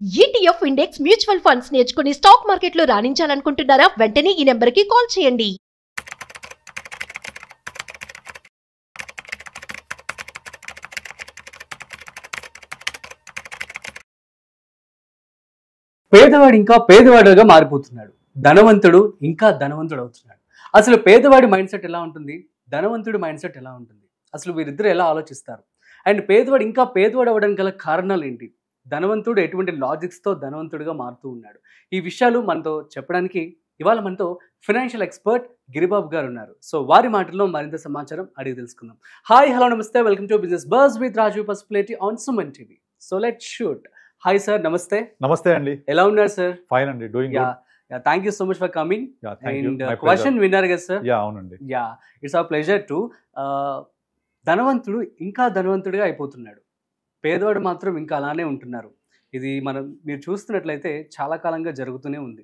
ETF index mutual funds నేర్చుకుని stock మార్కెట్లో రాణించాలనుకుంటున్నారా? వెంటనే ఈ నెంబర్కి కాల్ చేయండి. పేదవాడు ఇంకా పేదవాడుగా మారిపోతున్నాడు, ధనవంతుడు ఇంకా ధనవంతుడు అవుతున్నాడు. అసలు పేదవాడి మైండ్ సెట్ ఎలా ఉంటుంది, ధనవంతుడి మైండ్ సెట్ ఎలా ఉంటుంది, అసలు వీరిద్దరు ఎలా ఆలోచిస్తారు, అండ్ పేదవాడు ఇంకా పేదవాడు అవ్వడానికి గల కారణాలు ఏంటి, ధనవంతుడు ఎటువంటి లాజిక్స్తో ధనవంతుడిగా మారుతూ ఉన్నాడు, ఈ విషయాలు మనతో చెప్పడానికి ఇవాళ మనతో ఫైనాన్షియల్ ఎక్స్పర్ట్ గిరిబాబు గారు ఉన్నారు. సో వారి మాటల్లో మరింత సమాచారం అడిగి తెలుసుకుందాం. హాయ్, హలో, నమస్తే, welcome to business buzz with Raju Pasupuleti on Suman TV. So let shoot. Hi sir, నమస్తే. నమస్తే అండి. ఎలా ఉన్నారు సార్? ఫైన్ అండి, doing good. Thank you so much for coming. And question విన్నారు కదా సార్? అవునండి. It's our pleasure to. ధనవంతుడు ఇంకా ధనవంతుడిగా అయిపోతున్నాడు, పేదవాడు మాత్రం ఇంకా అలానే ఉంటున్నారు. ఇది మీరు చూస్తున్నట్లయితే చాలా కాలంగా జరుగుతూనే ఉంది.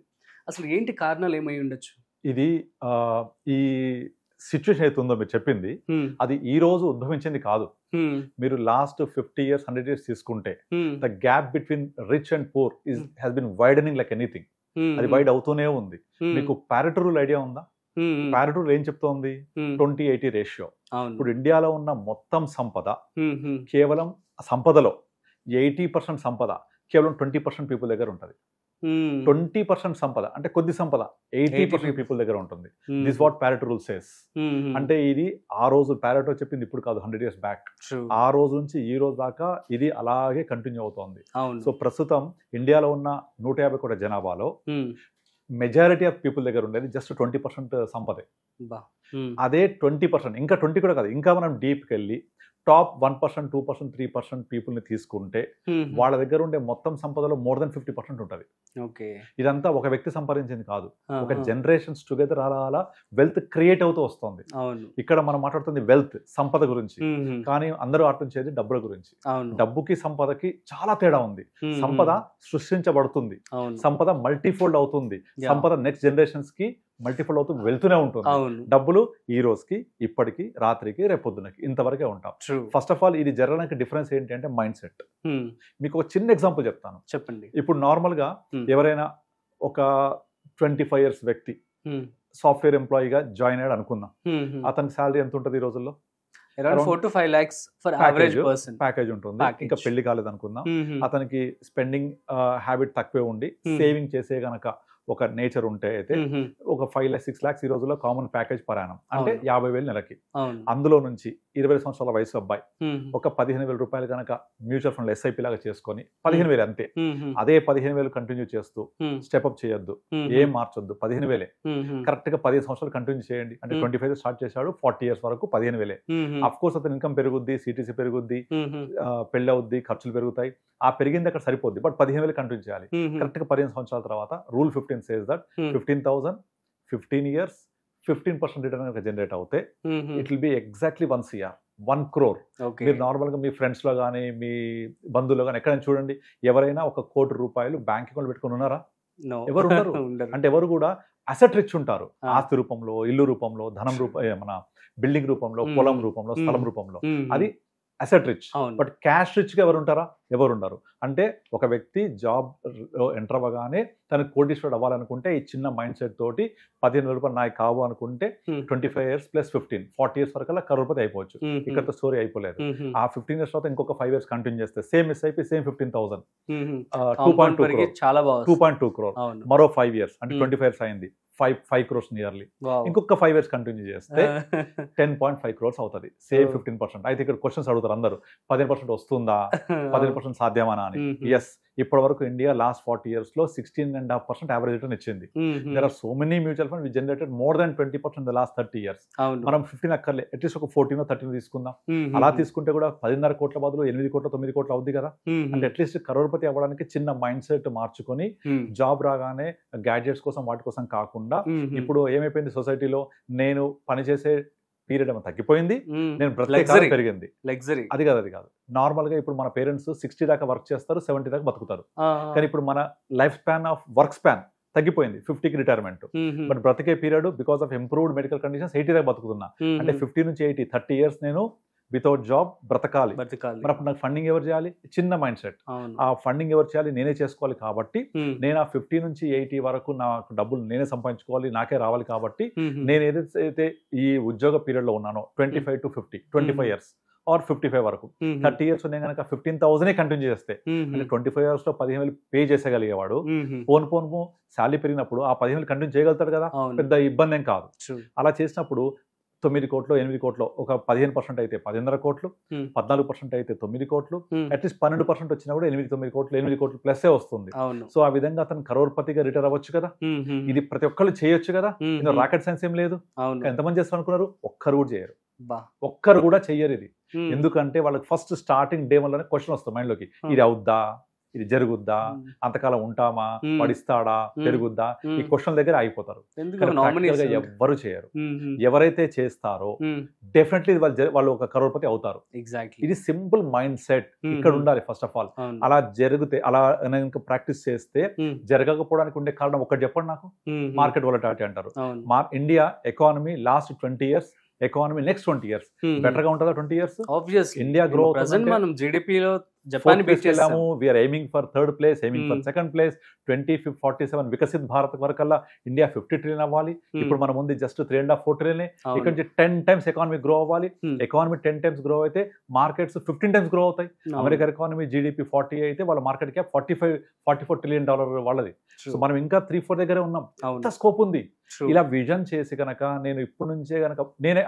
అసలు ఏంటి కారణాలు ఏమై ఉండొచ్చు? ఇది ఈ సిచ్యువేషన్ అయితే ఉందో మీరు చెప్పింది, అది ఈ రోజు ఉద్భవించింది కాదు. మీరు లాస్ట్ 50 years 100 years తీసుకుంటే the gap between rich and poor has been widening like anything. అది వైడ్ అవుతూనే ఉంది. మీకు ప్యారెటో రూల్ ఐడియా ఉందా? ప్యారెటో రూల్ ఏం చెప్తోంది? 20-80 రేషియో. ఇప్పుడు ఇండియాలో ఉన్న మొత్తం సంపద, కేవలం సంపదలో 80% సంపద కేవలం 20% పీపుల్ దగ్గర ఉంటుంది. 20% సంపద అంటే కొద్ది సంపద 80% పీపుల్ దగ్గర ఉంటుంది. This what Pareto rule says. అంటే ఇది ఆ రోజు ప్యారెటో చెప్పింది ఇప్పుడు కాదు, 100 years బ్యాక్. ఆ రోజు నుంచి ఈ రోజు దాకా ఇది అలాగే కంటిన్యూ అవుతోంది. సో ప్రస్తుతం ఇండియాలో ఉన్న 150 కోట్ల జనాభాలో మెజారిటీ ఆఫ్ పీపుల్ దగ్గర ఉండేది జస్ట్ 20% సంపదే. అదే 20%, ఇంకా 20 కూడా కాదు, ఇంకా మనం డీప్కి వెళ్ళి టాప్ 1%, 2%, 3% పీపుల్ని తీసుకుంటే వాళ్ళ దగ్గర ఉండే మొత్తం సంపదలో మోర్ దెన్ 50% ఉంటుంది. ఇదంతా ఒక వ్యక్తి సంపాదించింది కాదు, ఒక జనరేషన్స్ టుగెదర్ అలా వెల్త్ క్రియేట్ అవుతూ వస్తుంది. ఇక్కడ మనం మాట్లాడుతుంది వెల్త్, సంపద గురించి, కానీ అందరూ ఆలోచించేది డబ్బుల గురించి. డబ్బుకి సంపదకి చాలా తేడా ఉంది. సంపద సృష్టించబడుతుంది, సంపద మల్టీఫోల్డ్ అవుతుంది, సంపద నెక్స్ట్ జనరేషన్స్ కి మల్టిపుల్ అవుతూ వెళ్తూనే ఉంటుంది. డబ్బులు ఈ రోజుకి, ఇప్పటికి, రాత్రికి, రేపొద్దునకి ఇంతవరకే ఉంటాం. ఫస్ట్ ఆఫ్ ఆల్ ఇది జరగడానికి డిఫరెన్స్ ఏంటి అంటే మైండ్ సెట్. మీకు ఒక చిన్న ఎగ్జాంపుల్ చెప్తాను, చెప్పండి. ఇప్పుడు నార్మల్ గా ఎవరైనా ఒక 25 years వ్యక్తి సాఫ్ట్వేర్ ఎంప్లాయీగా జాయిన్ అయ్యాడు అనుకుందాం. అతని శాలరీ ఎంత ఉంటుంది ఈ రోజుల్లో? 4 to 5 lakhs for average person package ఉంటుంది. ఇంకా పెళ్లి కాలేదు అనుకుందాం, అతనికి స్పెండింగ్ హ్యాబిట్ తక్కువే ఉండి సేవింగ్ చేసే గనక ఒక నేచర్ ఉంటే అయితే ఒక 5-6 lakhs ఈ రోజుల్లో కామన్ ప్యాకేజ్ పరాయణం అంటే 50,000 నెలకి. అందులో నుంచి 20 సంవత్సరాల వయసు అబ్బాయి ఒక 15,000 రూపాయలు కనుక మ్యూచువల్ ఫండ్ SIP లాగా చేసుకొని 15,000 అంతే. అదే 15,000 కంటిన్యూ చేస్తూ స్టెప్అప్ చేయొద్దు, ఏం మార్చొద్దు, 15,000 కరెక్ట్ గా 15 సంవత్సరాలు కంటిన్యూ చేయండి. అంటే 25 స్టార్ట్ చేశాడు, 40 years వరకు 15,000. అఫ్ కోర్స్ అతని ఇన్కమ్ పెరుగుద్ది, CTC పెరుగుద్ది, పెళ్లి అవుద్ది, ఖర్చులు పెరుగుతాయి. ఆ పెరిగింది అక్కడ సరిపోద్ది, బట్ 15,000 కంటిన్యూ చేయాలి. కరెక్ట్ గా 15 సంవత్సరాల తర్వాత rule 15 says that 15,000 15 years 15% return generate అవుతే it will be exactly 1 crore 1 crore. మీరు నార్మల్ గా మీ ఫ్రెండ్స్ లో కానీ మీ బంధువులో కానీ ఎక్కడైనా చూడండి, ఎవరైనా 1 కోటి రూపాయలు బ్యాంక్ అకౌంట్ పెట్టుకుని ఉన్నారా? ఎవరు ఉండరు. అంటే ఎవరు కూడా అసెట్ రిచ్ ఉంటారు, ఆస్తి రూపంలో, ఇల్లు రూపంలో, ధనం మన బిల్డింగ్ రూపంలో, పొలం రూపంలో, స్థలం రూపంలో, అది asset rich. But cash rich గా ఎవరు ఉంటారా? ఎవరు ఉండరు. అంటే ఒక వ్యక్తి జాబ్ ఎంటర్ అవ్వగానే తనకు కోటీశ్వరుడు అవ్వాలనుకుంటే ఈ చిన్న మైండ్ సెట్ తోటి 15,000 రూపాయలు నాకు కావు అనుకుంటే 25 years + 15 40 years వరకు కరోడ్పతి అయిపోవచ్చు. ఇక్కడ స్టోరీ అయిపోలేదు. ఆ 15 years తర్వాత ఇంకొక 5 years కంటిన్యూ చేస్తే సేమ్ SIP సేమ్ 15,000 2.2 crore. మరో 5 years అంటే 25 years అయింది, 5 crores నియర్లీ. ఇంకొక 5 years కంటిన్యూ చేస్తే 10.5 crores అవుతుంది, సేమ్ 15%. అయితే ఇక్కడ క్వశ్చన్స్ అడుగుతారు అందరూ, 15% వస్తుందా, 15% సాధ్యమానా అని. ఎస్, ఇప్పటి వరకు ఇండియా లాస్ట్ 40 years లో 16.5% యావరేజ్ రిటర్న్ ఇచ్చింది. There are so many mutual fund which generated more than 20% in the last 30 years. మనం 15 అక్కర్లే, అట్లీస్ట్ ఒక 14 or 13 తీసుకుందాం. అలా తీసుకుంటే కూడా 10.5 కోట్ల బదులు 8 కోట్ల 9 కోట్లు అవుద్ది కదా. అంటే అట్లీస్ట్ కరోడ్పతి అవ్వడానికి చిన్న మైండ్ సెట్ మార్చుకొని జాబ్ రాగానే గ్యాడ్జెట్స్ కోసం వాటి కోసం కాకుండా, ఇప్పుడు ఏమైపోయింది సొసైటీలో, నేను పనిచేసే పీరియడ్ ఏమో తగ్గిపోయింది, నేను బ్రతికే పెరిగింది. అది కాదు. నార్మల్ గా ఇప్పుడు మన పేరెంట్స్ 60 దాకా వర్క్ చేస్తారు, 70 దాకా బతుకుతారు. కానీ ఇప్పుడు మన life span of work span తగ్గిపోయింది, 50కి రిటైర్మెంట్. బట్ బ్రతికే period because of improved medical conditions 80 దాకా బతుకుతున్నా. అంటే 50 నుంచి 80 30 years నేను వితౌట్ జాబ్ బ్రతకాలి. బతకాలి. మరి అప్పుడు నాకు ఫండింగ్ ఎవరు చేయాలి? చిన్న మైండ్ సెట్. ఆ ఫండింగ్ ఎవరు చేయాలి? నేనే చేసుకోవాలి. కాబట్టి నేను ఆ 50 నుంచి 80 వరకు నాకు డబ్బులు నేనే సంపాదించుకోవాలి, నాకే రావాలి. కాబట్టి నేను ఏదైతే ఈ ఉద్యోగ పీరియడ్ లో ఉన్నానో 25 to 50, 25 years ఆర్ 55 వరకు, 30 years నేను కనుక 15,000 కంటిన్యూ చేస్తే అంటే 25 years లో 15,000 పే చేసేగలిగేవాడు పోను శాలరీ పెరిగినప్పుడు ఆ 15,000 కంటిన్యూ చేయగలుగుతాడు కదా, పెద్ద ఇబ్బంది ఏం కాదు. అలా చేసినప్పుడు 9 కోట్లు 8 కోట్లు ఒక 15% అయితే 10.5 కోట్లు, 14% అయితే 9 కోట్లు, అట్లీస్ట్ 12% వచ్చినా కూడా 8-9 కోట్లు, 8 కోట్లు ప్లస్ వస్తుంది. సో ఆ విధంగా అతను కరోర్పతిగా రిటైర్ అవ్వచ్చు కదా. ఇది ప్రతి ఒక్కళ్ళు చేయొచ్చు కదా, రాకెట్ సైన్స్ ఏం లేదు. ఎంతమంది చేస్తారు అనుకున్నారు? ఒక్కరు కూడా చేయరు, ఒక్కరు కూడా చెయ్యరు ఇది. ఎందుకంటే వాళ్ళకి ఫస్ట్ స్టార్టింగ్ డే వల్లనే క్వశ్చన్ వస్తుంది మైండ్ లోకి, ఇది అవుద్దా, ఇది జరుగుద్దా, అంతకాలం ఉంటామా, వాడు ఇస్తాడా, పెరుగుద్దా, ఈ క్వశ్చన్ దగ్గర ఆగిపోతారు. ఎవ్వరు చేయరు. ఎవరైతే చేస్తారో డెఫినెట్లీ వాళ్ళు ఒక కరోడ్పతి అవుతారు. ఇది సింపుల్ మైండ్ సెట్ ఇక్కడ ఉండాలి ఫస్ట్ ఆఫ్ ఆల్. అలా జరిగితే, అలా ప్రాక్టీస్ చేస్తే జరగకపోవడానికి ఉండే కారణం ఒకటి చెప్పండి నాకు. మార్కెట్ వొలటాలిటీ అంటారు. India economy last 20 years, economy next 20 years better గా ఉంటుందా? 20 years ఇండియా గ్రో మనం జీడిపిలో జపాన్ వెళ్ళాము. We are aiming for 3rd place, aiming for 2nd place. 2047 Viksit Bharat వరకల్లా ఇండియా 50 trillion అవ్వాలి. ఇప్పుడు మనం ఉంది జస్ట్ 3.5-4 trillion. ఇక్కడ నుంచి 10 times ఎకానమీ గ్రో అవ్వాలి. ఎకానమీ 10 times గ్రో అయితే మార్కెట్స్ 15 times గ్రో అవుతాయి. అమెరికా ఎకానమీ జీడిపి 40 అయితే వాళ్ళ మార్కెట్ క్యాప్ $44 trillion వాళ్ళది. సో మనం ఇంకా 3-4 దగ్గరే ఉన్నాం. ఎంత స్కోప్ ఉంది. ఇలా విజన్ చేసి కనుక నేను ఇప్పటి నుంచే కనుక నేనే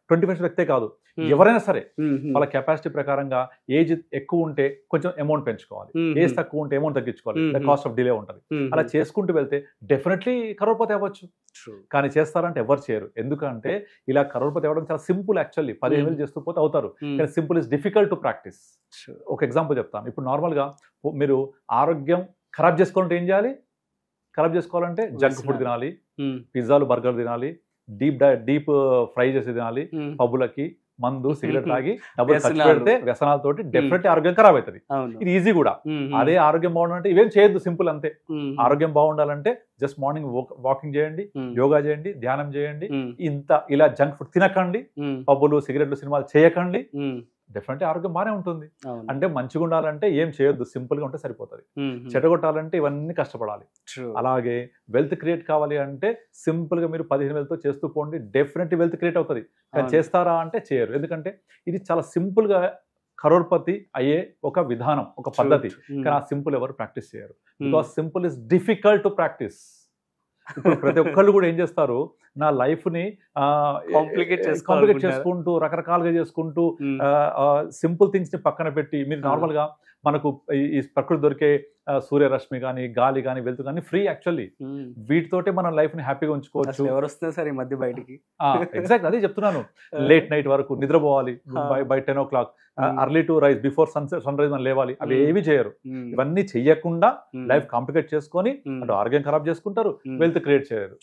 20% వ్యక్తే కాదు, ఎవరైనా సరే వాళ్ళ కెపాసిటీ ప్రకారంగా ఏజ్ ఎక్కువ ఉంటే కొంచెం అమౌంట్ పెంచుకోవాలి, ఏజ్ తక్కువ ఉంటే అమౌంట్ తగ్గించుకోవాలి, కాస్ట్ ఆఫ్ డిలే ఉంటుంది. అలా చేసుకుంటూ వెళ్తే డెఫినెట్లీ కరోడ్పతి అవ్వచ్చు. కానీ చేస్తారంటే ఎవరు చేయరు. ఎందుకంటే ఇలా కరోడ్పతి అవ్వడం చాలా సింపుల్. యాక్చువల్లీ 15,000 చేస్తూ పోతే అవుతారు, కానీ simple is difficult to practice. ఒక ఎగ్జాంపుల్ చెప్తాను. ఇప్పుడు నార్మల్గా మీరు ఆరోగ్యం ఖరాబ్ చేసుకోవాలంటే ఏం చేయాలి? ఖరాబ్ చేసుకోవాలంటే జంక్ ఫుడ్ తినాలి, పిజ్జాలు బర్గర్ తినాలి, డీప్ ఫ్రై చేసి తినాలి, పబ్బులకి మందు సిగరెట్ తాగి డబ్బులు ఖర్చు పెడితే వ్యసనాలతోటి డెఫినెట్లీ ఆరోగ్యం ఖరాబ్ అవుతుంది. ఇది ఈజీ కూడా. అదే ఆరోగ్యం బాగుండాలంటే ఇవేం చేయొద్దు, సింపుల్ అంతే. ఆరోగ్యం బాగుండాలంటే జస్ట్ మార్నింగ్ వాకింగ్ చేయండి, యోగా చేయండి, ధ్యానం చేయండి. ఇలా జంక్ ఫుడ్ తినకండి, పబ్బులు సిగరెట్లు సినిమాలు చేయకండి, డెఫినెట్లీ ఆరోగ్యం బాగానే ఉంటుంది. అంటే మంచిగా ఉండాలంటే ఏం చేయొద్దు, సింపుల్ గా ఉంటే సరిపోతుంది. చెడగొట్టాలంటే ఇవన్నీ కష్టపడాలి. అలాగే వెల్త్ క్రియేట్ కావాలి అంటే సింపుల్ గా మీరు 15,000తో చేస్తూ పోండి, డెఫినెట్లీ వెల్త్ క్రియేట్ అవుతుంది. కానీ చేస్తారా అంటే చేయరు. ఎందుకంటే ఇది చాలా సింపుల్ గా కరోడ్పతి అయ్యే ఒక విధానం, ఒక పద్ధతి. కానీ ఆ సింపుల్ ఎవరు ప్రాక్టీస్ చేయరు. Because simple is difficult to practice. ఇప్పుడు ప్రతి ఒక్కళ్ళు కూడా ఏం చేస్తారు, నా లైఫ్ ని కాంప్లికేట్ చేసుకుంటూ రకరకాలుగా చేసుకుంటూ సింపుల్ థింగ్స్ ని పక్కన పెట్టి, మీరు నార్మల్ గా మనకు ఈ ప్రకృతి దొరికే సూర్యరశ్మి కానీ, గాలి కానీ, వెలుతు కానీ ఫ్రీ. యాక్చువల్లీ వీటితోటే మనం లైఫ్ ని హ్యాపీగా ఉంచుకోవచ్చు. ఎవరు వస్తున్నారు సార్ ఈ మధ్య బయటికి? ఎగ్జాక్ట్ అదే చెప్తున్నాను. లేట్ నైట్ వరకు నిద్రపోవాలి, by 10 o'clock, early to rise, before sunrise మనం లేవాలి. అవి ఏవి చేయరు. ఇవన్నీ చెయ్యకుండా లైఫ్ కాంప్లికేట్ చేసుకొని అటు ఆరోగ్యం ఖరాబ్ చేసుకుంటారు, వెల్త్ క్రియేట్ చేయరు.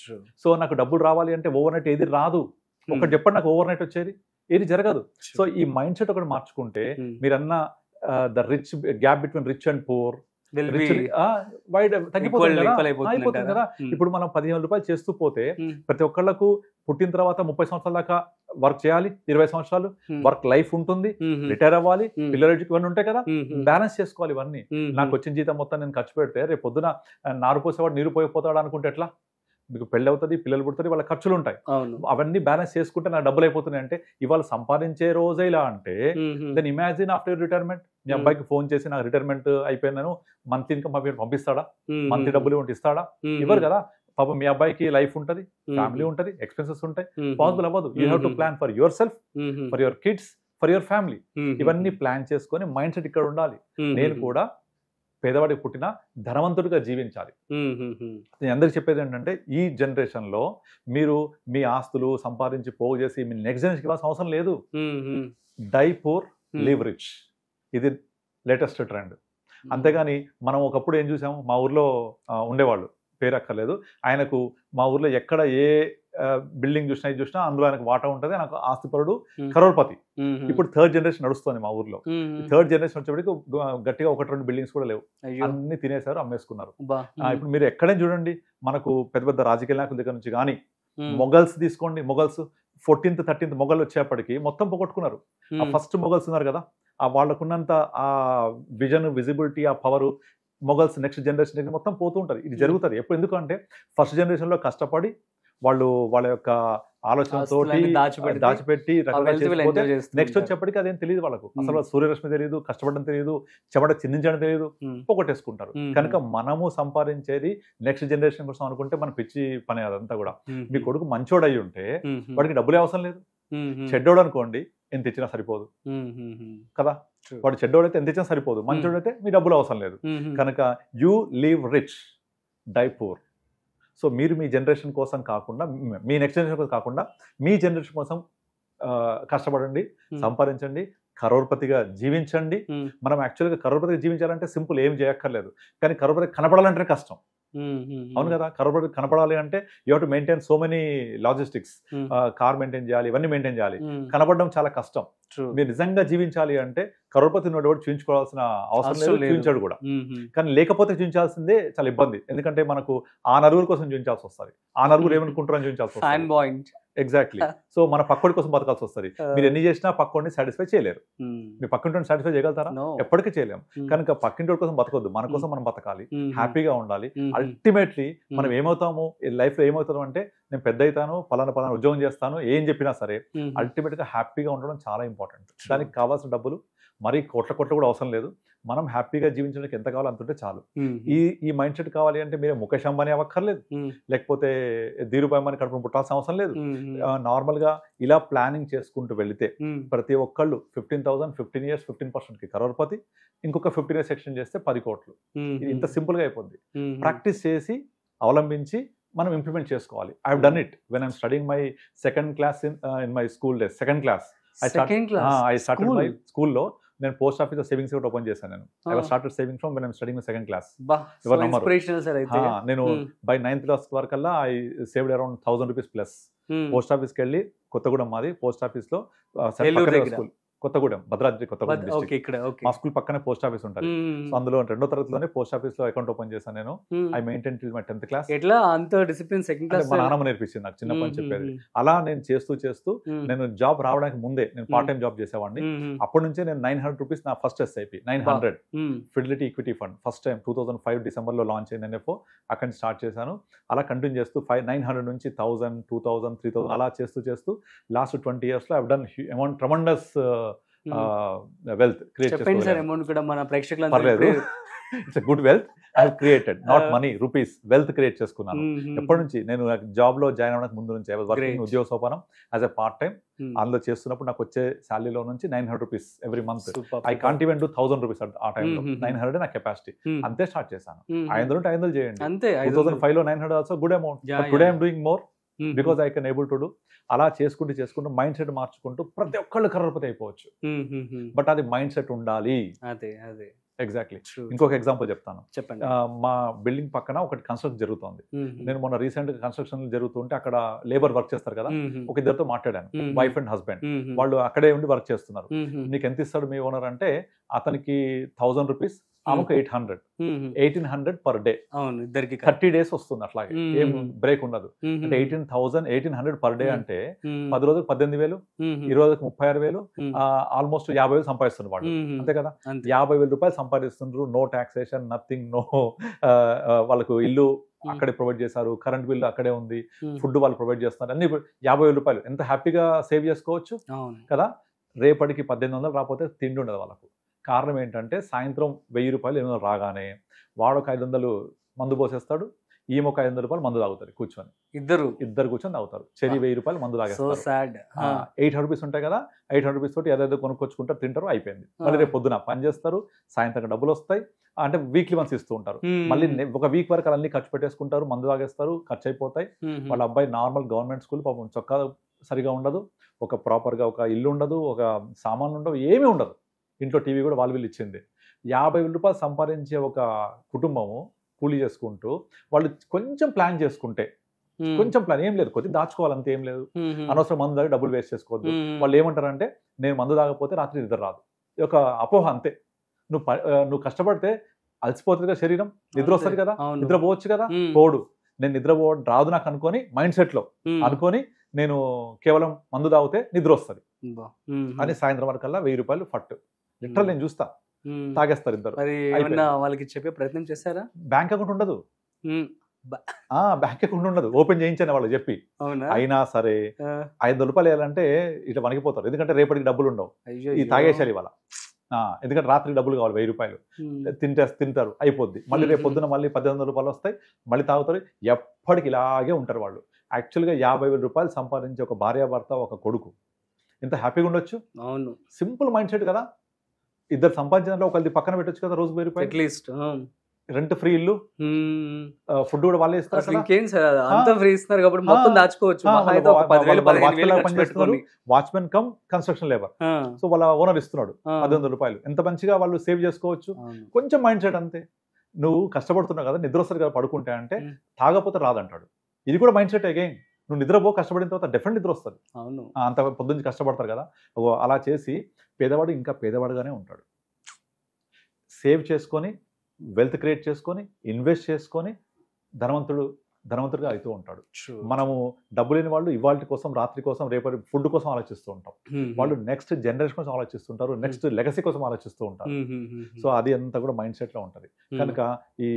సో నాకు డబ్బులు రావాలి అంటే ఓవర్ నైట్ ఏది రాదు. ఒకటి చెప్పండి, నాకు ఓవర్ నైట్ వచ్చేది ఏది జరగదు. సో ఈ మైండ్ సెట్ ఒకటి మార్చుకుంటే మీరన్న the rich gap between rich and poor అయిపోతుంది కదా. ఇప్పుడు మనం 15,000 రూపాయలు చేస్తూ పోతే ప్రతి ఒక్కళ్ళకు పుట్టిన తర్వాత 30 సంవత్సరాల దాకా వర్క్ చేయాలి, 20 సంవత్సరాలు వర్క్ లైఫ్ ఉంటుంది, రిటైర్ అవ్వాలి, పిల్లల ఇవన్నీ ఉంటాయి కదా, బ్యాలెన్స్ చేసుకోవాలి ఇవన్నీ. నాకు వచ్చిన జీతం మొత్తం నేను ఖర్చు పెడితే రేపు పొద్దున నారు పోసేవాడు నీరు పోయిపోతాడు అనుకుంటే ఎట్లా? మీకు పెళ్ళి అవుతుంది, పిల్లలు పుడుతుంది, వాళ్ళ ఖర్చులు ఉంటాయి, అవన్నీ బ్యాలెన్స్ చేసుకుంటే నాకు డబ్బులు అయిపోతున్నాయి. అంటే ఇవాళ సంపాదించే రోజే ఇలా అంటే దెన్ ఇమాజిన్ ఆఫ్టర్ రిటైర్మెంట్. మీ అబ్బాయికి ఫోన్ చేసి నాకు రిటైర్మెంట్ అయిపోయినాను, మంత్ ఇన్కమ్ పంపిస్తాడా? మంత్ డబ్బులు ఇస్తాడా? ఇవ్వరు కదా. పాపం మీ అబ్బాయికి లైఫ్ ఉంటుంది, ఫ్యామిలీ ఉంటుంది, ఎక్స్పెన్సెస్ ఉంటాయి, పాసిబుల్ అవ్వదు. You have to plan for your self, for your kids, for your family. ఇవన్నీ ప్లాన్ చేసుకొని మైండ్ సెట్ ఇక్కడ ఉండాలి. నేను కూడా పేదవాడికి పుట్టిన ధనవంతుడిగా జీవించాలి. నేను అందరికి చెప్పేది ఏంటంటే, ఈ జనరేషన్లో మీరు మీ ఆస్తులు సంపాదించి పోగు చేసి మీ నెక్స్ట్ జనరేషన్కి ఇవ్వాల్సిన అవసరం లేదు. Die poor, live rich. ఇది లేటెస్ట్ ట్రెండ్. అంతేగాని మనం ఒకప్పుడు ఏం చూసాము, మా ఊర్లో ఉండేవాళ్ళు, పేరు అక్కర్లేదు, ఆయనకు మా ఊర్లో ఎక్కడ ఏ బిల్డింగ్ చూసినా అందులో ఆయనకు వాటా ఉంటుంది, నాకు ఆస్తిపరుడు, కరోడ్పతి. ఇప్పుడు 3rd జనరేషన్ నడుస్తుంది మా ఊర్లో. 3rd జనరేషన్ వచ్చేప్పటికి గట్టిగా 1-2 బిల్డింగ్స్ కూడా లేవు, అన్ని తినేశారు, అమ్మేసుకున్నారు. ఇప్పుడు మీరు ఎక్కడైనా చూడండి, మనకు పెద్ద పెద్ద రాజకీయ నాయకుల దగ్గర నుంచి కానీ, మొఘల్స్ తీసుకోండి, మొఘల్స్ 14th 13th మొఘల్ వచ్చేప్పటికి మొత్తం పోగొట్టుకున్నారు. ఆ ఫస్ట్ మొఘల్స్ ఉన్నారు కదా, ఆ వాళ్ళకున్నంత ఆ విజన్, విజిబిలిటీ, ఆ పవర్ మొఘల్స్ నెక్స్ట్ జనరేషన్ మొత్తం పోతూ ఉంటారు. ఇది జరుగుతుంది ఎప్పుడు, ఎందుకంటే ఫస్ట్ జనరేషన్ లో కష్టపడి వాళ్ళు వాళ్ళ యొక్క ఆలోచనతో దాచిపెట్టి నెక్స్ట్ వచ్చేప్పటికి అదేం తెలియదు వాళ్ళకు. అసలు సూర్యరశ్మి తెలియదు, కష్టపడడం తెలియదు, చెమట చిందించడం తెలియదు, పోగొట్టేసుకుంటారు. కనుక మనము సంపాదించేది నెక్స్ట్ జనరేషన్ కోసం అనుకుంటే మన పిచ్చి పని అదంతా కూడా. మీ కొడుకు మంచోడు అయి ఉంటే వాడికి డబ్బులే అవసరం లేదు. చెడ్డోడు అనుకోండి, ఎంత ఇచ్చినా సరిపోదు కదా. వాడు చెడ్డోడు అయితే ఎంత ఇచ్చినా సరిపోదు, మంచోడు అయితే మీ డబ్బులు అవసరం లేదు. కనుక you live rich, die poor. So మీరు మీ జనరేషన్ కోసం కాకుండా, మీ నెక్స్ట్ జనరేషన్ కోసం కాకుండా, మీ జనరేషన్ కోసం కష్టపడండి, సంపాదించండి, కరోర్పతిగా జీవించండి. మనం యాక్చువల్గా కరోర్పతిగా జీవించాలంటే సింపుల్, ఏం చేయక్కర్లేదు. కానీ కరోర్పతి కనపడాలంటే కష్టం. అవును కదా. కరోర్పతి కనపడాలి అంటే you have to maintain so many logistics, car maintain చేయాలి, ఇవన్నీ మెయింటైన్ చేయాలి. కనపడడం చాలా కష్టం. మీరు నిజంగా జీవించాలి అంటే కరోర్పతి ఉన్నవాడు చూపించుకోవాల్సిన అవసరం లేదు, చూపించాడు కూడా. కానీ లేకపోతే చూపించాల్సిందే చాలా ఇబ్బంది. ఎందుకంటే మనకు ఆ నలుగురు కోసం చూపించాల్సి వస్తుంది, ఆ నలుగురు ఏమనుకుంటారని చూపించాల్సి వస్తుంది. ఎగ్జాక్ట్లీ. సో మన పక్కోడి కోసం బతకాల్సి వస్తుంది. మీరు ఎన్ని చేసినా పక్కోడిని సాటిస్ఫై చేయలేరు. మీ పక్కింటి సాటిస్ఫై చేయగలుగుతారా? ఎప్పటికీ చేయలేము. కనుక పక్కింటి కోసం బతకొద్దు, మన కోసం మనం బతకాలి, హ్యాపీగా ఉండాలి. అల్టిమేట్లీ మనం ఏమవుతాము లైఫ్ లో, ఏమవుతాము అంటే నేను పెద్ద అవుతాను, పలానా ఉద్యోగం చేస్తాను, ఏం చెప్పినా సరే అల్టిమేట్ గా హ్యాపీగా ఉండడం చాలా ఇంపార్టెంట్. దానికి కావాల్సిన డబ్బులు మరీ కోట్ల కూడా అవసరం లేదు. మనం హ్యాపీగా జీవించడానికి ఎంత కావాలో అంతుంటే చాలు. ఈ మైండ్ సెట్ కావాలి అంటే మీరు ముఖేష్ అంబానీ అవ్వక్కర్లేదు, లేకపోతే ధీరుభాయ్ అంబానీ కడుపును పుట్టాల్సిన అవసరం లేదు. నార్మల్ గా ఇలా ప్లానింగ్ చేసుకుంటూ వెళితే ప్రతి ఒక్కళ్ళు 15,000 15 years 15% కరోర్పతి, ఇంకొక 15 years సెక్షన్ చేస్తే 10 కోట్లు. ఇది ఇంత సింపుల్ గా అయిపోద్ది. ప్రాక్టీస్ చేసి అవలంబించి మనం ఇంప్లిమెంట్ చేసుకోవాలి. I have done it when I'm studying my second class in my school days. Second class I started my స్కూల్లో. నేను post office savings account open చేశాను. నేను I was started saving from when I'm studying my second class. నేను by 9th class వరకల్లా I saved around 1,000 rupees plus. Post ఆఫీస్కి వెళ్ళి, కొత్తగూడెం మాది, post office లో స్కూల్ కొత్తగూడెం, భద్రాద్రి కొత్తగూడెం డిస్ట్రిక్ట్. మా స్కూల్ పక్కనే పోస్ట్ ఆఫీస్ ఉంటుంది. సో అందులో 2వ తరగతిలోనే పోస్ట్ ఆఫీస్ లో అకౌంట్ ఓపెన్ చేశాను నేను. I maintain till my 10th class. ఎట్లా అంత డిసిప్లిన్ సెకండ్ క్లాస్? మా నాన్నమ్మ నేర్పించింది నాకు, చిన్నప్పటి చెప్పేది. అలా నేను చేస్తూ నేను జాబ్ రావడానికి ముందే నేను పార్ట్ టైం జాబ్ చేసేవాడిని. అప్పటి నుంచే నేను 900 rupees నా first SIP 900 fidelity equity fund first time 2005 డిసెంబర్లో లాంచ్ అయింది ఎన్ఎఫ్ఓ. అక్కడి నుంచి స్టార్ట్ చేశాను. అలా కంటిన్యూ చేస్తూ 900 నుంచి 1,000 2,000 3,000 అలా చేస్తూ లాస్ట్ 20 years లో I have done tremendous wealth create చేసుకోలేదు. It's a good wealth I have created, not money, rupees, wealth create చేసుకున్నాను. ఎప్పటి నుంచి నేను జాబ్ లో జాయిన్ అవ్వడానికి ముందు నుంచి ఐ వాజ్ వర్కింగ్ ఉద్యోగ సోపానం యాజ్ ఎ పార్ట్ టైం. అందులో చేస్తున్నప్పుడు నాకు వచ్చే శాలరీలో నుంచి 900 rupees every month. I can't even do 1,000 rupees ఆ టైంలో. 900 నా కెపాసిటీ, అంతే స్టార్ట్ చేశాను. 500 చేయండి. 2005 లో 900 also good amount. Today I'm doing more because I can able to do. అలా చేసుకుంటూ మైండ్ సెట్ మార్చుకుంటూ ప్రతి ఒక్కళ్ళు కరోర్పతి అయిపోవచ్చు. బట్ అది మైండ్ సెట్ ఉండాలి. ఎగ్జాక్ట్లీ. ఇంకొక ఎగ్జాంపుల్ చెప్తాను, చెప్పండి. మా బిల్డింగ్ పక్కన ఒకటి కన్స్ట్రక్షన్ జరుగుతుంది. నేను మొన్న రీసెంట్ గా కన్స్ట్రక్షన్ జరుగుతుంటే అక్కడ లేబర్ వర్క్ చేస్తారు కదా, ఒక ఇద్దరితో మాట్లాడాను, వైఫ్ అండ్ హస్బెండ్. వాళ్ళు అక్కడే ఉండి వర్క్ చేస్తున్నారు. నీకు ఎంత ఇస్తాడు మీ ఓనర్ అంటే, అతనికి 1,000 rupees, ఆమెకు 800, 1,800 per day. 30 days వస్తుంది. అట్లాగే ఏం బ్రేక్ ఉండదు. అంటే 18,800 per day అంటే 10 రోజులకు 18,000, 20 రోజులకు 36,000, ఆల్మోస్ట్ 50,000 సంపాదిస్తున్నారు వాళ్ళు. అంతే కదా. 50,000 రూపాయలు సంపాదిస్తున్నారు. No taxation, nothing, no. వాళ్ళకు ఇల్లు అక్కడే ప్రొవైడ్ చేశారు, కరెంట్ బిల్ అక్కడే ఉంది, ఫుడ్ వాళ్ళు ప్రొవైడ్ చేస్తున్నారు, అన్ని 50,000 రూపాయలు ఎంత హ్యాపీగా సేవ్ చేసుకోవచ్చు కదా. రేపటికి 1,800 రాకపోతే తిండి ఉండదు వాళ్ళకు. కారణం ఏంటంటే సాయంత్రం 1,000 రూపాయలు 800 రాగానే వాడొక 500 మందు పోసేస్తాడు, ఈమె 500 రూపాయలు మందు తాగుతారు కూర్చొని. ఇద్దరు కూర్చొని తాగుతారు. 1,000 రూపాయలు మందు తాగేస్తారు. 800 rupees ఉంటాయి కదా, 800 rupees తోటి ఏదైతే కొనుక్కొచ్చుకుంటారు, తింటారు, అయిపోయింది. మళ్ళీ రేపు పొద్దున పని చేస్తారు, సాయంత్రం డబ్బులు వస్తాయి. అంటే వీక్లీ వన్స్ ఇస్తూ ఉంటారు. మళ్ళీ ఒక వీక్ వరకు అన్ని ఖర్చు పెట్టేసుకుంటారు, మందు తాగేస్తారు, ఖర్చు అయిపోతాయి. వాళ్ళ అబ్బాయి నార్మల్ గవర్నమెంట్ స్కూల్, పాపం చొక్కా సరిగా ఉండదు, ఒక ప్రాపర్గా ఒక ఇల్లు ఉండదు, ఒక సామాన్లు ఉండవు, ఏమీ ఉండదు. ఇంట్లో టీవీ కూడా వాళ్ళు వీళ్ళు ఇచ్చింది. 50,000 రూపాయలు సంపాదించే ఒక కుటుంబము కూలీ చేసుకుంటూ వాళ్ళు కొంచెం ప్లాన్ చేసుకుంటే, కొంచెం ప్లాన్, ఏం లేదు, కొద్దిగా దాచుకోవాలంతే, ఏం లేదు, అనవసరం మందు తాగి డబ్బులు వేస్ట్ చేసుకోవద్దు. వాళ్ళు ఏమంటారంటే, నేను మందు తాగకపోతే రాత్రి నిద్ర రాదు. ఒక అపోహ అంతే. నువ్వు కష్టపడితే అలసిపోతుంది కదా శరీరం, నిద్ర వస్తుంది కదా, నిద్రపోవచ్చు కదా, పోడు. నేను నిద్రపోవడం రాదు నాకు అనుకొని మైండ్ సెట్ లో అనుకొని నేను కేవలం మందు తాగితే నిద్ర వస్తుంది అని సాయంత్రం వరకల్లా 1000 రూపాయలు ఫట్. లిటరల్ నేను చూస్తా, తాగేస్తారు ఇద్దరు. మరి ఏమన్నా వాళ్ళకి చెప్పే ప్రయత్నం చేశారా? బ్యాంక్ అకౌంట్ ఉండదు, బ్యాంక్ అకౌంట్ ఉండదు, ఓపెన్ చేయించాను వాళ్ళు చెప్పి. అయినా సరే 500 రూపాయలు వేయాలంటే ఇట్లా వణికిపోతారు, ఎందుకంటే రేపటికి డబ్బులు ఉండవు. ఈ తాగేశారు ఇవాళ, ఎందుకంటే రాత్రికి డబ్బులు కావాలి 1000 రూపాయలు, తింటారు, అయిపోద్ది. మళ్ళీ రేపు పొద్దున మళ్ళీ 1800 రూపాయలు వస్తాయి, మళ్ళీ తాగుతారు. ఎప్పటికి ఇలాగే ఉంటారు వాళ్ళు. యాక్చువల్గా 50,000 రూపాయలు సంపాదించే ఒక భార్యాభర్త, ఒక కొడుకు ఎంత హ్యాపీగా ఉండొచ్చు. అవును, సింపుల్ మైండ్ సెట్ కదా. ఇద్దరు సంపాదించిన ఒకరిది పక్కన పెట్టొచ్చు కదా, రోజు 1000 రూపాయలు అట్లీస్ట్. రెంట్ ఫ్రీ, ఇల్లు, ఫుడ్ కూడా వాళ్ళే ఇస్తారు. ఇంకేం సార్, అంతా ఫ్రీ ఇస్తున్నారు కాబట్టి మొత్తం దాచుకోవచ్చు. Watchman cum construction labour, so వాళ్ళ ఓనర్ ఇస్తున్నాడు 1800 రూపాయలు. ఎంత మంచిగా వాళ్ళు సేవ్ చేసుకోవచ్చు. కొంచెం మైండ్ సెట్ అంతే. నువ్వు కష్టపడుతున్నావు కదా, నిద్ర వస్తుంది కదా పడుకుంటే అంటే, తాగపోతే రాదంటాడు. ఇది కూడా మైండ్ సెట్. అగైన్ నువ్వు నిద్రపో, కష్టపడిన తర్వాత డెఫినెట్ నిద్ర వస్తుంది. అవును, అంత పొద్దున్న కష్టపడతారు కదా. అలా చేసి పేదవాడు ఇంకా పేదవాడుగానే ఉంటాడు. సేవ్ చేసుకొని, వెల్త్ క్రియేట్ చేసుకొని, ఇన్వెస్ట్ చేసుకొని ధనవంతుడిగా అవుతూ ఉంటాడు. మనము డబ్బు లేని వాళ్ళు ఇవాళ కోసం, రాత్రి కోసం, రేపటి ఫుడ్ కోసం ఆలోచిస్తూ ఉంటాం. వాళ్ళు నెక్స్ట్ జనరేషన్ కోసం ఆలోచిస్తుంటారు, నెక్స్ట్ లెగసీ కోసం ఆలోచిస్తూ ఉంటారు. సో అది అంతా కూడా మైండ్ సెట్ లో ఉంటది. కనుక ఈ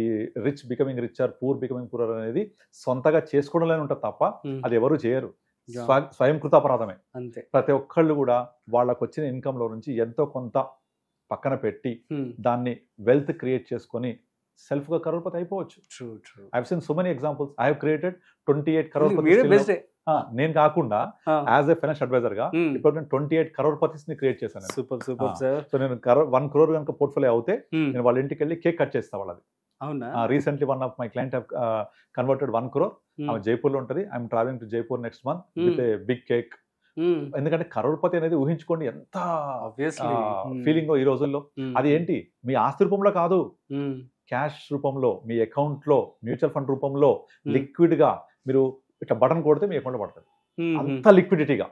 rich becoming richer, poor becoming poor అనేది సొంతగా చేసుకోవడంలోనే ఉంటుంది తప్ప అది ఎవరు చేయరు. స్వయం కృతాపరాధమే. అంతే. ప్రతి ప్రతి ఒక్కళ్ళు కూడా వాళ్ళకు వచ్చిన ఇన్కమ్ లో నుంచి ఎంతో కొంత పక్కన పెట్టి దాన్ని వెల్త్ క్రియేట్ చేసుకొని సెల్ఫ్ గా కరోడ్పతి అయిపోవచ్చు. I have seen so many examples. I have created 28 crorepati. నేను కాకుండా యాజ్ ఎ ఫైనాన్షియల్ అడ్వైజర్ గా ఇప్పుడు నేను 28 కరోడ్పతిస్ ని క్రియేట్ చేశాను. Super super sir. సో నేను 1 crore కనుక పోర్ట్ఫోలియో అవుతే నేను వాళ్ళ ఇంటికి వెళ్ళి కేక్ కట్ చేస్తా వాళ్ళది. అవునా? Recently one of my client have converted 1 crore. ఆమె జైపూర్ లో ఉంటది. I'm travelling to Jaipur next month with a big cake. ఎందుకంటే కరోడ్పతి అనేది ఊహించుకోండి ఎంత ఫీలింగ్ ఈ రోజుల్లో. అది ఏంటి, మీ ఆస్తి రూపంలో కాదు, క్యాష్ రూపంలో, మీ అకౌంట్ లో, మ్యూచువల్ ఫండ్ రూపంలో లిక్విడ్ గా మీరు ఇట్లా బటన్ కొడితే మీ అకౌంట్ లో పడుతుంది. అంత లిక్విడిటీగా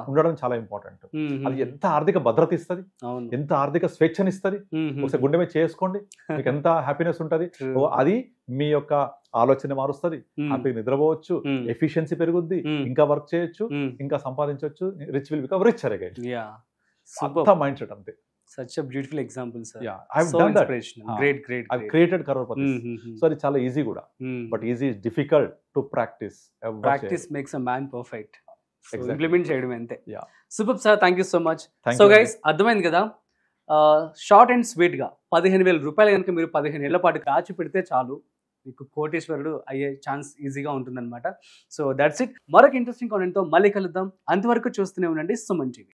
ఉండడం చాలా ఇంపార్టెంట్. అది ఎంత ఆర్థిక భద్రత ఇస్తుంది, ఎంత ఆర్థిక స్వేచ్ఛనిస్తుంది. ఒకసారి గుండె మీద చేసుకోండి, మీకు ఎంత హ్యాపీనెస్ ఉంటుంది. అది మీ యొక్క ఆలోచన మారుస్తుంది, హ్యాపీగా నిద్రపోవచ్చు, ఎఫిషియన్సీ పెరుగుద్ది, ఇంకా వర్క్ చేయొచ్చు, ఇంకా సంపాదించవచ్చు. Rich will become richer again. Mind set అంతే. Such a beautiful example, sir. Yeah, I've so done that. Inspirational. Great. I've created crorepati. So అది చాలా ఈజీ కూడా, but easy is difficult to practice. Practice makes a man perfect. So Exactly. implement చేయడం అంతే. Yeah. Superb sir, thank you so much. Thank So you, guys, అర్థమైంది కదా, short and sweet గా 15,000 రూపాయలు కనుక మీరు 15 ఏళ్ల పాటు దాచి పెడితే చాలు, మీకు కోటేశ్వరుడు అయ్యే ఛాన్స్ ఈజీగా ఉంటుందన్నమాట. So that's it. మరొక ఇంట్రెస్టింగ్ కాంటెంట్ తో మళ్ళీ కలుద్దాం. అంతవరకు చూస్తూనే ఉండండి సుమన్ టీవీ.